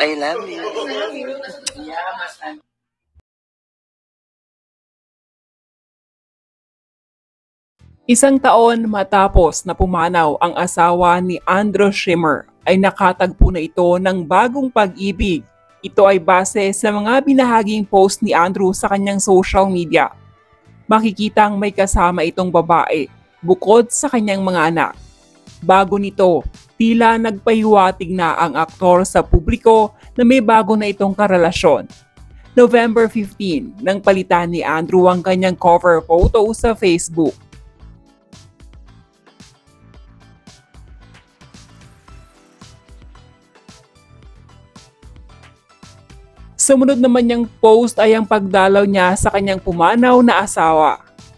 I love you. Isang taon matapos na pumanaw ang asawa ni Andrew Schimmer ay nakatagpo na ito ng bagong pag-ibig. Ito ay base sa mga binahaging post ni Andrew sa kanyang social media. Makikitang may kasama itong babae bukod sa kanyang mga anak. Bago nito, tila nagpahiwatig na ang aktor sa publiko na may bago na itong karelasyon. November 15, nang palitan ni Andrew ang kanyang cover photo sa Facebook. Sumunod naman niyang post ay ang pagdalaw niya sa kanyang pumanaw na asawa.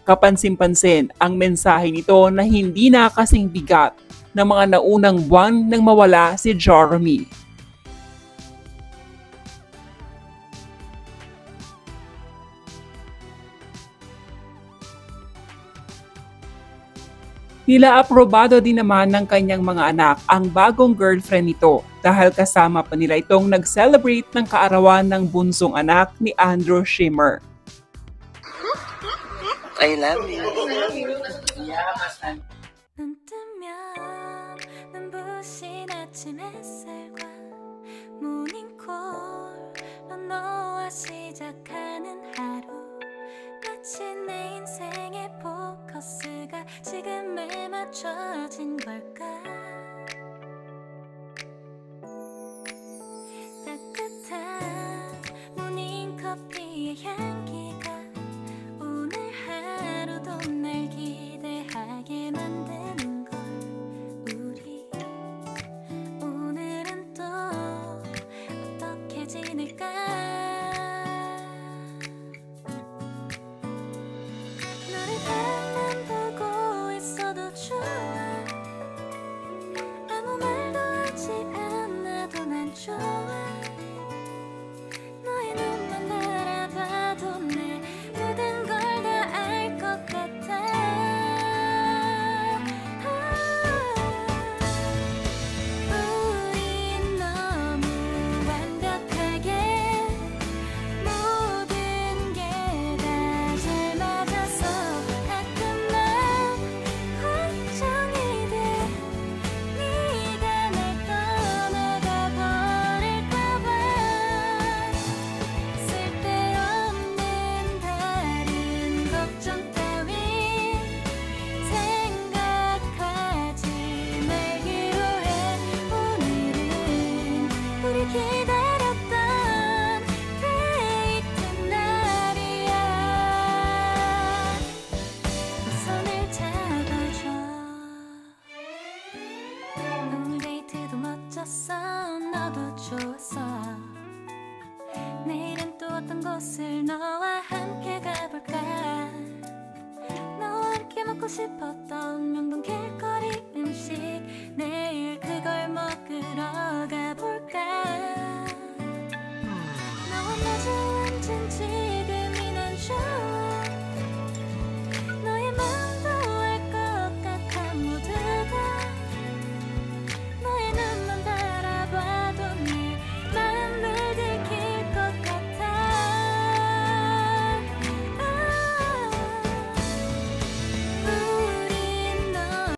Kapansin-pansin ang mensahe nito na hindi na kasing bigat ng mga naunang buwan nang mawala si Jeremy. Tila aprobado din naman ng kanyang mga anak ang bagong girlfriend nito dahil kasama pa nila itong nag-celebrate ng kaarawan ng bunsong anak ni Andrew Schimmer. I love you. 눈 뜨면 눈부신 아침 햇살과 모닝콜로 너와 시작하는 하루 마치 내 인생의 포커스가 지금에 맞춰진 걸까 따뜻한 모닝커피의 향기가 오늘 하루도 날 기대하게 만드는 걸 우리 오늘은 또 어떻게 지낼까 너를 바라만 보고 있어도 좋아 아무 말도 하지 않아도 난 좋아 너의 눈만 바라봐도 내 모든 걸 다 알 것 같아 우린 너무 완벽하게 모든 게 다 잘 맞아서 가끔만 걱정이 돼 네가 날 떠나가 버릴까 봐 쓸데없는 다른 걱정 따윈 생각하지 말기로 해 오늘은 우리 기다렸던 데이트 날이야 손을 잡아줘 오늘 데이트도 멋졌어 너도 좋았어 내일은 또 어떤 곳을 너와 함께 가볼까 너와 함께 먹고 싶었던 명동 길